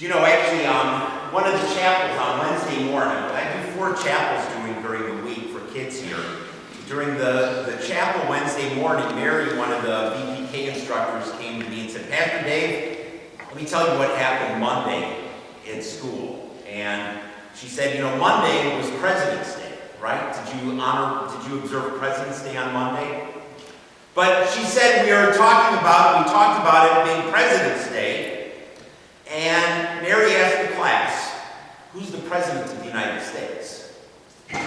Actually, one of the chapels on Wednesday morning, I do 4 chapels during the week for kids here. During the chapel Wednesday morning, Mary, one of the VPK instructors, came to me and said, Pastor Dave, let me tell you what happened Monday in school. And she said, Monday was President's Day, right? Did you observe President's Day on Monday? But she said we talked about it being President's Day. And Mary asked the class, who's the President of the United States? She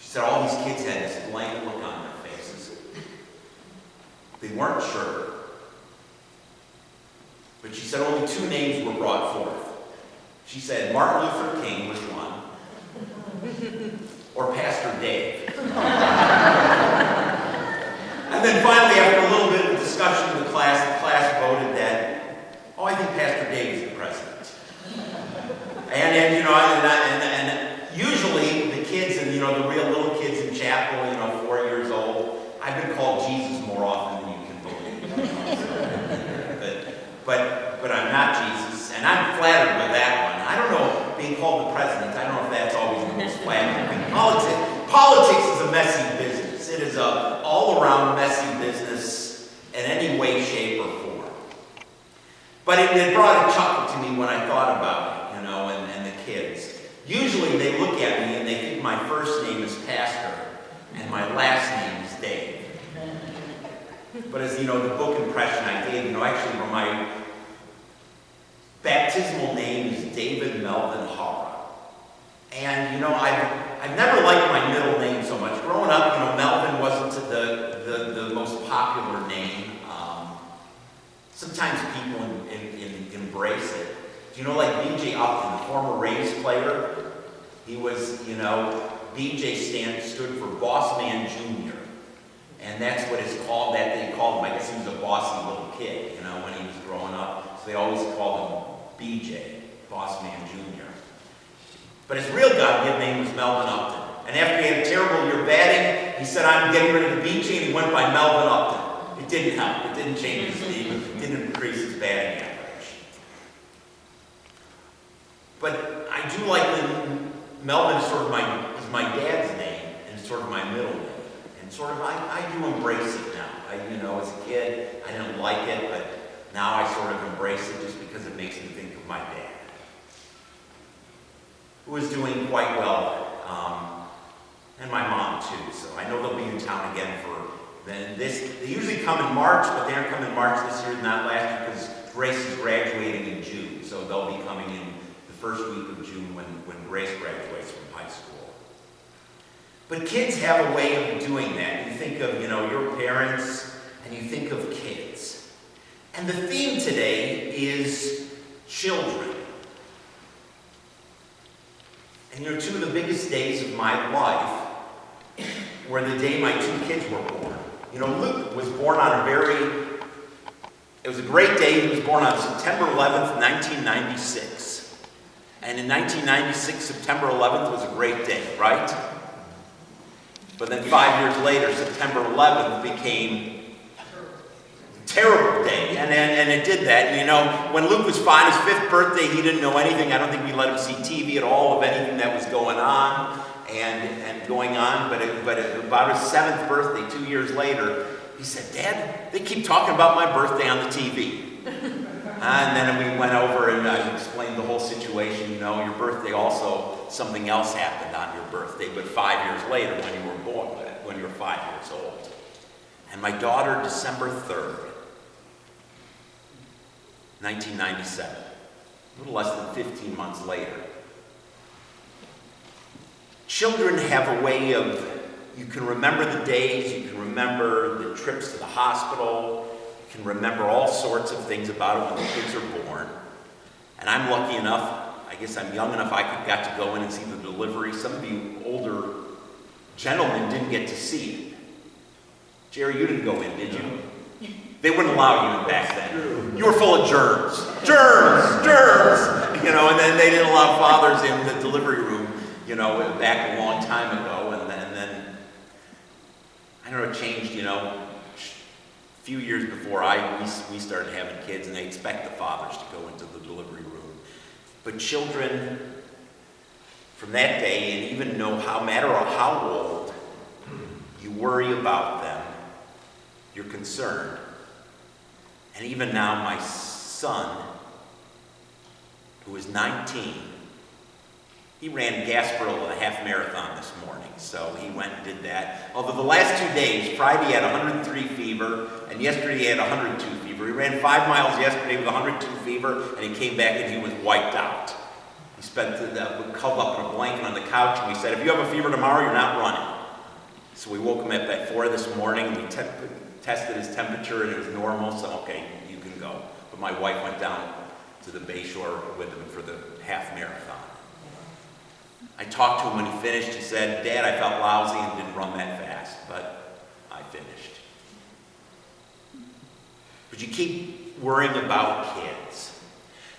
said all these kids had this blank look on their faces. They weren't sure. But she said only 2 names were brought forth. She said Martin Luther King was one, or Pastor Dave. And then finally, after a little bit of discussion in the class voted that, I think Pastor Dave is the president. And usually the kids and, the real little kids in chapel, 4 years old, I've been called Jesus more often than you can believe. But I'm not Jesus, and I'm flattered with that one. I don't know, being called the president, I don't know if that's always the most flattering thing. Politics is a messy business. It is a all-around messy business in any way, shape, or form. But it brought a chuckle to me when I thought about it, and the kids. Usually they look at me and they think my first name is Pastor and my last name is Dave. But as the book impression I gave, actually my baptismal name is David Melvin Haara. And I've never liked my middle name so much. Growing up, Melvin wasn't the most popular name. Sometimes people embrace it. Do you know, like B.J. Upton, the former Rays player? He was, B.J. stood for Boss Man Jr. And that's what it's called, that they called him. I guess he was a bossy little kid, when he was growing up. So they always called him B.J., Boss Man Jr. But his real God-given name was Melvin Upton. And after he had a terrible year batting, he said, I'm getting rid of the B.J., and he went by Melvin Upton. It didn't help. It didn't change his name. It didn't increase his batting average. But I do like that Melvin is sort of my dad's name and sort of my middle name. And sort of I do embrace it now. As a kid, I didn't like it, but now I sort of embrace it just because it makes me think of my dad, who is doing quite well, and my mom too. So I know they'll be in town again for they usually come in March, but they aren't coming in March this year, not last year, because Grace is graduating in June. So they'll be coming in the first week of June when Grace graduates from high school. But kids have a way of doing that. You think of, your parents, and you think of kids. And the theme today is children. And 2 of the biggest days of my life were the day my 2 kids were born. Luke was born on it was a great day. He was born on September 11th, 1996. And in 1996, September 11th was a great day, right? But then 5 years later, September 11th became a terrible day. And it did that. And when Luke was 5, his 5th birthday, he didn't know anything. I don't think we let him see TV at all of anything that was going on. And going on, but about his 7th birthday, 2 years later, he said, Dad, they keep talking about my birthday on the TV. And then we went over and I explained the whole situation. Your birthday also, something else happened on your birthday, but 5 years later when you were born, when you were 5 years old. And my daughter, December 3rd, 1997, a little less than 15 months later. Children have a way of, you can remember the days, you can remember the trips to the hospital, you can remember all sorts of things about it when the kids are born. And I'm lucky enough, I guess I'm young enough, I got to go in and see the delivery. Some of you older gentlemen didn't get to see it. Jerry, you didn't go in, did you? They wouldn't allow you in back then. You were full of germs. Germs! And then they didn't allow fathers in the delivery room. Back a long time ago, and then I don't know, it changed, a few years before we started having kids, and they expect the fathers to go into the delivery room. But children from that day, and even no matter how old, you worry about them, you're concerned. And even now, my son, who is 19, he ran Gasparilla, a half marathon this morning, so he went and did that. Although the last 2 days, Friday he had 103 fever, and yesterday he had 102 fever. He ran 5 miles yesterday with 102 fever, and he came back and he was wiped out. He spent cuddled up in a blanket on the couch, and we said, if you have a fever tomorrow, you're not running. So we woke him up at 4 this morning, and we tested his temperature, and it was normal, so okay, you can go. But my wife went down to the Bayshore with him for the half marathon. I talked to him when he finished. He said, Dad, I felt lousy and didn't run that fast, but I finished. But you keep worrying about kids.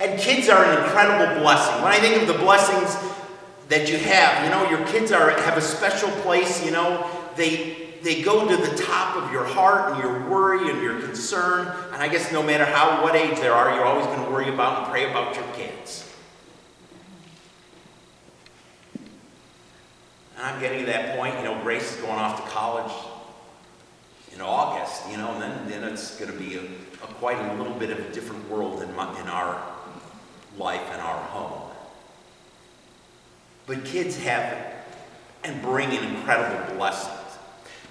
And kids are an incredible blessing. When I think of the blessings that you have, your kids have a special place, they go to the top of your heart and your worry and your concern. And I guess no matter what age they are, you're always going to worry about and pray about your kids. And I'm getting to that point, Grace is going off to college in August, and then it's going to be quite a little bit of a different world in our life and our home. But kids have and bring in incredible blessings.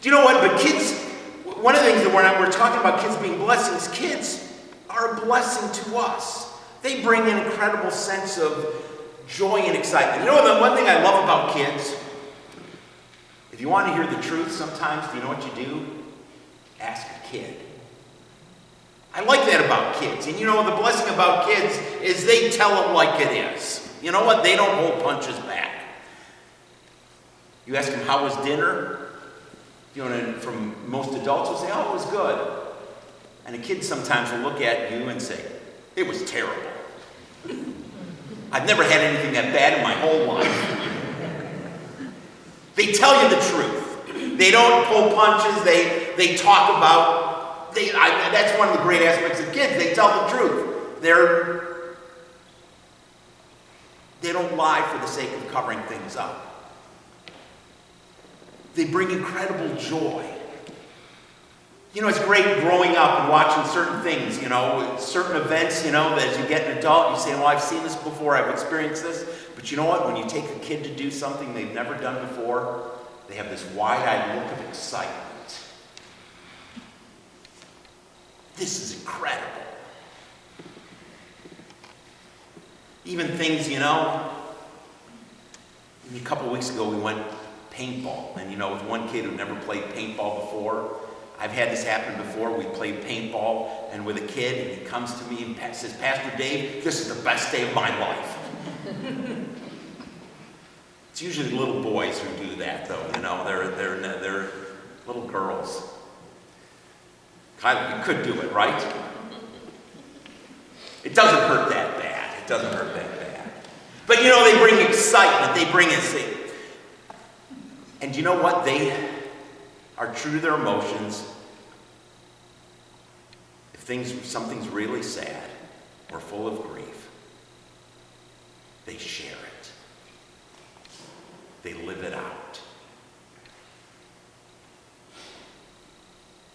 Do you know what? But kids, one of the things that we're talking about kids being blessings, kids are a blessing to us. They bring an incredible sense of joy and excitement. The one thing I love about kids, if you want to hear the truth sometimes, do you know what you do? Ask a kid. I like that about kids. And the blessing about kids is they tell it like it is. You know what? They don't hold punches back. You ask them, how was dinner? And from most adults will say, oh, it was good. And a kid sometimes will look at you and say, it was terrible. I've never had anything that bad in my whole life. They tell you the truth. They don't pull punches. They talk about, that's one of the great aspects of kids. They tell the truth. They don't lie for the sake of covering things up. They bring incredible joy. It's great growing up and watching certain things, certain events, that as you get an adult, you say, well, I've seen this before, I've experienced this. But you know what? When you take a kid to do something they've never done before, they have this wide-eyed look of excitement. This is incredible. Even things, a couple of weeks ago we went paintball. And with one kid who never played paintball before, I've had this happen before. We played paintball and with a kid, and he comes to me and says, Pastor Dave, this is the best day of my life. It's usually little boys who do that, though. They're little girls. Kylie, you could do it, right? It doesn't hurt that bad. It doesn't hurt that bad. But they bring excitement. They bring us. And you know what? They are true to their emotions. If something's really sad or full of grief, they share it. They live it out.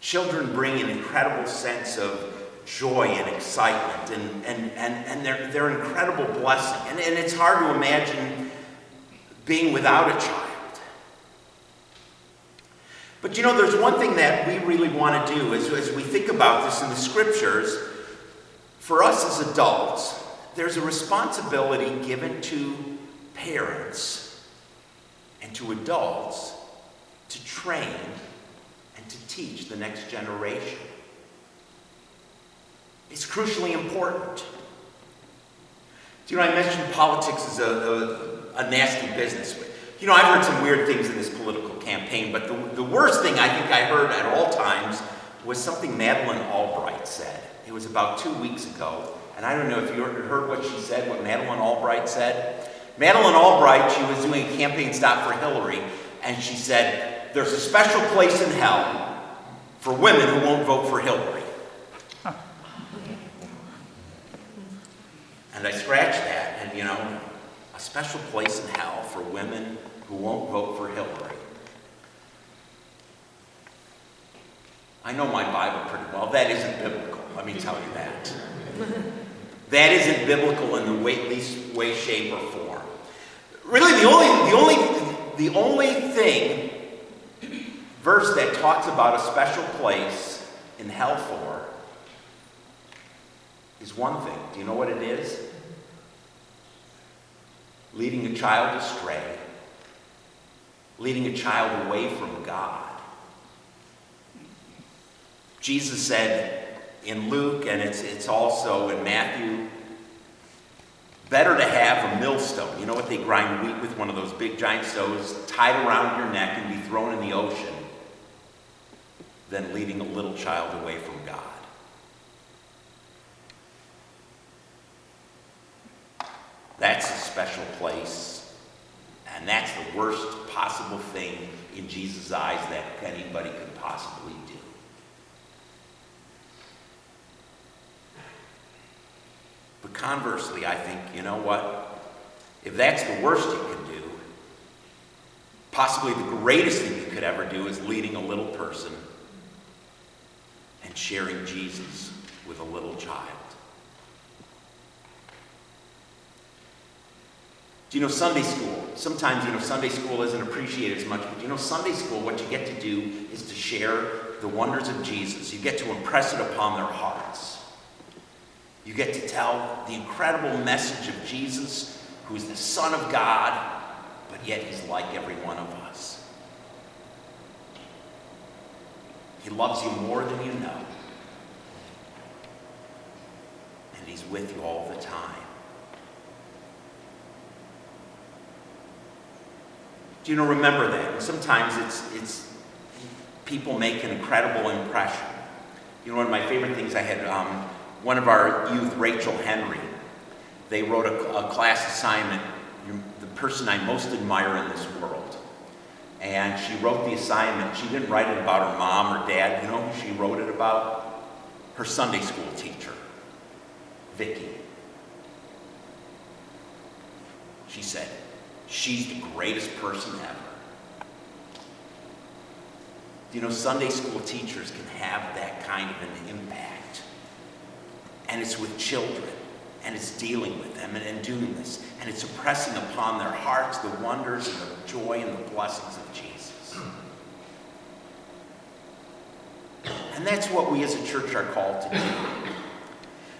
Children bring an incredible sense of joy and excitement, and they're an incredible blessing. And it's hard to imagine being without a child. But there's one thing that we really want to do as we think about this in the scriptures. For us as adults, there's a responsibility given to parents and to adults to train and to teach the next generation. It's crucially important. I mentioned politics is a nasty business. I've heard some weird things in this political campaign, but the worst thing I think I heard at all times was something Madeleine Albright said. It was about 2 weeks ago, and I don't know if you heard what she said, what Madeleine Albright said. Madeleine Albright, she was doing a campaign stop for Hillary, and she said, there's a special place in hell for women who won't vote for Hillary. And I scratched that, and a special place in hell for women who won't vote for Hillary. I know my Bible pretty well. That isn't biblical, let me tell you that. That isn't biblical in the least way, shape, or form. Really, the only verse that talks about a special place in hell for is one thing. Do you know what it is? Leading a child astray. Leading a child away from God. Jesus said in Luke, and it's also in Matthew, better to have a millstone. You know what they grind wheat with? One of those big giant stones tied around your neck and be thrown in the ocean than leading a little child away from God. That's a special place, and that's the worst possible thing in Jesus' eyes that anybody could possibly do. But conversely, I think, you know what? If that's the worst you can do, possibly the greatest thing you could ever do is leading a little person and sharing Jesus with a little child. Do you know Sunday school? Sometimes, Sunday school isn't appreciated as much, but Sunday school, what you get to do is to share the wonders of Jesus. You get to impress it upon their hearts. You get to tell the incredible message of Jesus, who is the Son of God, but yet he's like every one of us. He loves you more than you know. And he's with you all the time. Do you remember that? And sometimes it's people make an incredible impression. One of my favorite things, I had one of our youth, Rachel Henry, they wrote a class assignment, the person I most admire in this world. And she wrote the assignment. She didn't write it about her mom or dad. You know who she wrote it about? Her Sunday school teacher, Vicky. She said, she's the greatest person ever. Sunday school teachers can have that kind of an impact. And it's with children, and it's dealing with them and doing this. And it's impressing upon their hearts the wonders and the joy and the blessings of Jesus. And that's what we as a church are called to do.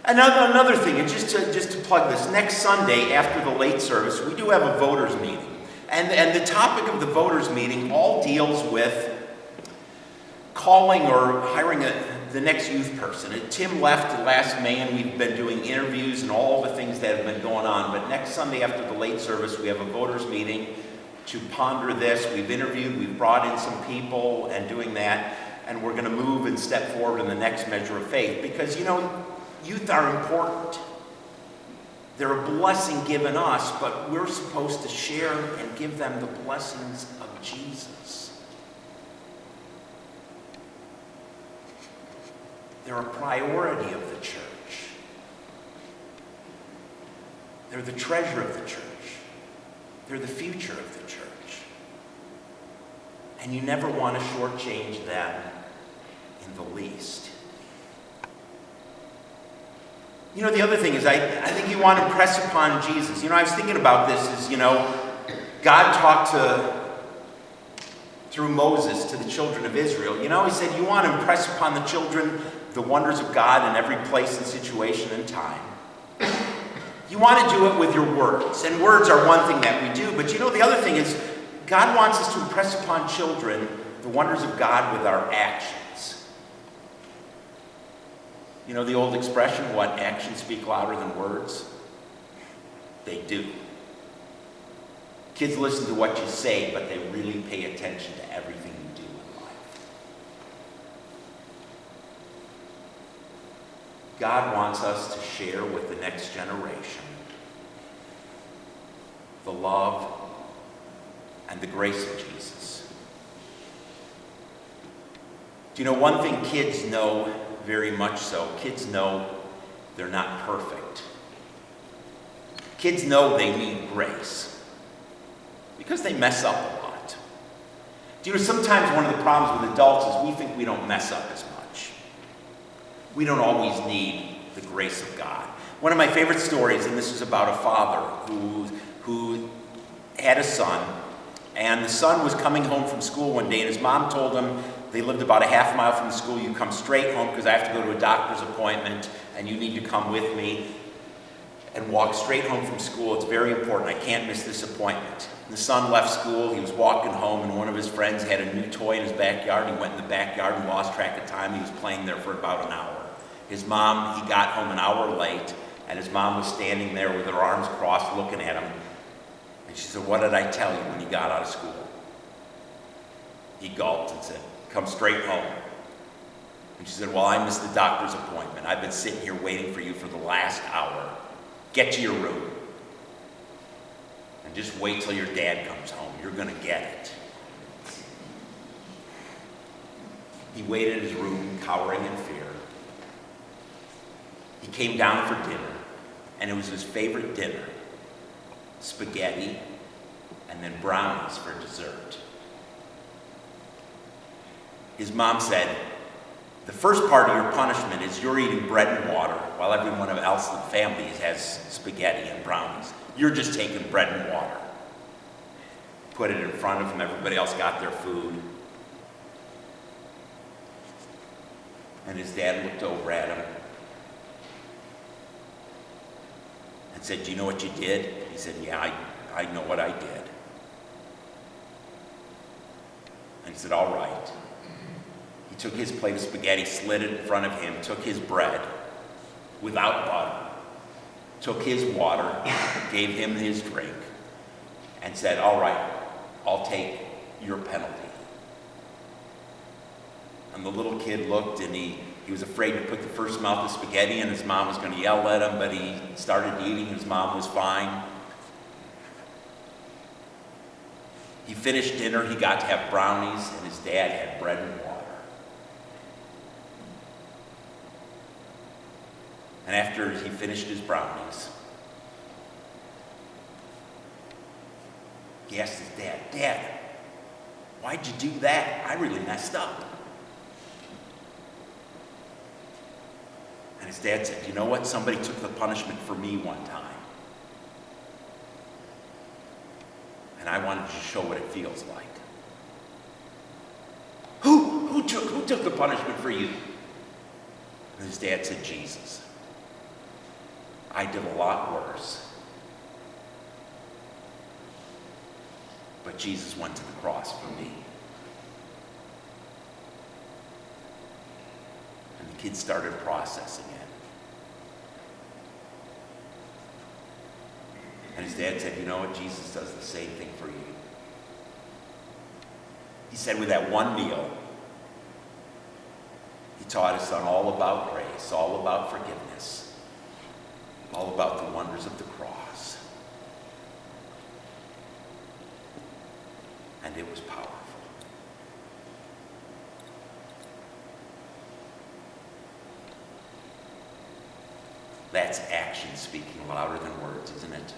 Another thing, and just to plug this, next Sunday after the late service, we do have a voters meeting. And the topic of the voters meeting all deals with calling or hiring the next youth person. Tim left last May, and we've been doing interviews and all the things that have been going on. But next Sunday after the late service, we have a voters meeting to ponder this. We've interviewed, we've brought in some people and doing that. And we're going to move and step forward in the next measure of faith. Because, youth are important. They're a blessing given us, but we're supposed to share and give them the blessings of Jesus. They're a priority of the church. They're the treasure of the church. They're the future of the church. And you never want to shortchange them in the least. The other thing is I think you want to impress upon Jesus. I was thinking about this is, God talked through Moses to the children of Israel. He said, you want to impress upon the children the wonders of God in every place and situation and time. You want to do it with your words. And words are one thing that we do. But the other thing is God wants us to impress upon children the wonders of God with our actions. The old expression, what actions speak louder than words? They do. Kids listen to what you say, but they really pay attention to everything you do in life. God wants us to share with the next generation the love and the grace of Jesus. Do you know one thing kids know very much so? Kids know they're not perfect. Kids know they need grace because they mess up a lot. Do you know sometimes one of the problems with adults is we think we don't mess up as much. We don't always need the grace of God. One of my favorite stories, and this is about a father who had a son, and the son was coming home from school one day, and his mom told him, they lived about a half mile from the school, you come straight home because I have to go to a doctor's appointment, and you need to come with me and walk straight home from school. It's very important. I can't miss this appointment. The son left school. He was walking home, and one of his friends had a new toy in his backyard. He went in the backyard and lost track of time. He was playing there for about an hour. His mom, he got home an hour late, and his mom was standing there with her arms crossed looking at him. And she said, "What did I tell you when you got out of school?" He gulped and said, "Come straight home." And she said, "Well, I missed the doctor's appointment. I've been sitting here waiting for you for the last hour. Get to your room. And just wait till your dad comes home. You're going to get it." He waited in his room, cowering in fear. He came down for dinner, and it was his favorite dinner. Spaghetti, and then brownies for dessert. His mom said, "The first part of your punishment is you're eating bread and water while everyone else in the family has spaghetti and brownies. You're just taking bread and water." Put it in front of him. Everybody else got their food. And his dad looked over at him and said, "Do you know what you did?" He said, "Yeah, I know what I did." And he said, "All right." He took his plate of spaghetti, slid it in front of him, took his bread without butter, took his water, gave him his drink, and said, "All right, I'll take your penalty." And the little kid looked, and he was afraid to put the first mouth of spaghetti in. His mom was going to yell at him, but he started eating. His mom was fine. He finished dinner. He got to have brownies, and his dad had bread and water. And after he finished his brownies, he asked his dad, "Dad, why'd you do that? I really messed up." And his dad said, "You know what? Somebody took the punishment for me one time. And I wanted to show what it feels like." Who took the punishment for you? And his dad said, "Jesus. I did a lot worse. But Jesus went to the cross for me." And the kid started processing it. And his dad said, "You know what? Jesus does the same thing for you." He said with that one meal, he taught his son all about grace, all about forgiveness, all about the wonders of the cross. And it was powerful. That's action speaking louder than words, isn't it?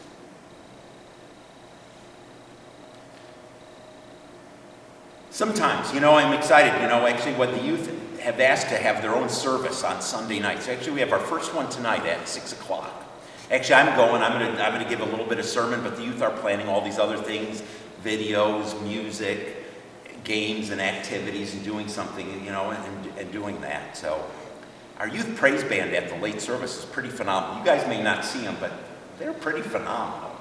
Sometimes, I'm excited. Actually what the youth have asked to have their own service on Sunday nights. Actually, we have our first one tonight at 6 o'clock. Actually, I'm going to give a little bit of sermon, but the youth are planning all these other things, videos, music, games and activities, and doing something, and doing that. So our youth praise band at the late service is pretty phenomenal. You guys may not see them, but they're pretty phenomenal.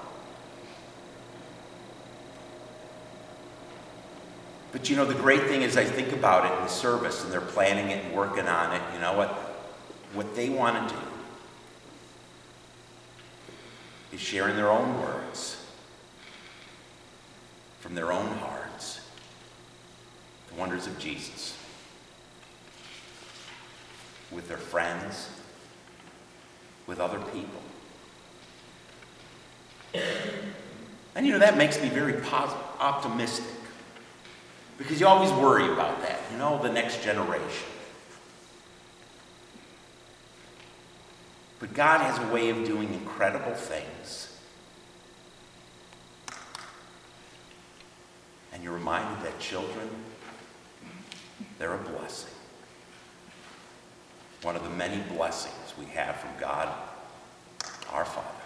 But the great thing is I think about it in the service, and they're planning it and working on it. You know what they want to do is sharing their own words from their own hearts, the wonders of Jesus, with their friends, with other people. And that makes me very optimistic. Because you always worry about that, the next generation. But God has a way of doing incredible things. And you're reminded that children, they're a blessing. One of the many blessings we have from God, our Father.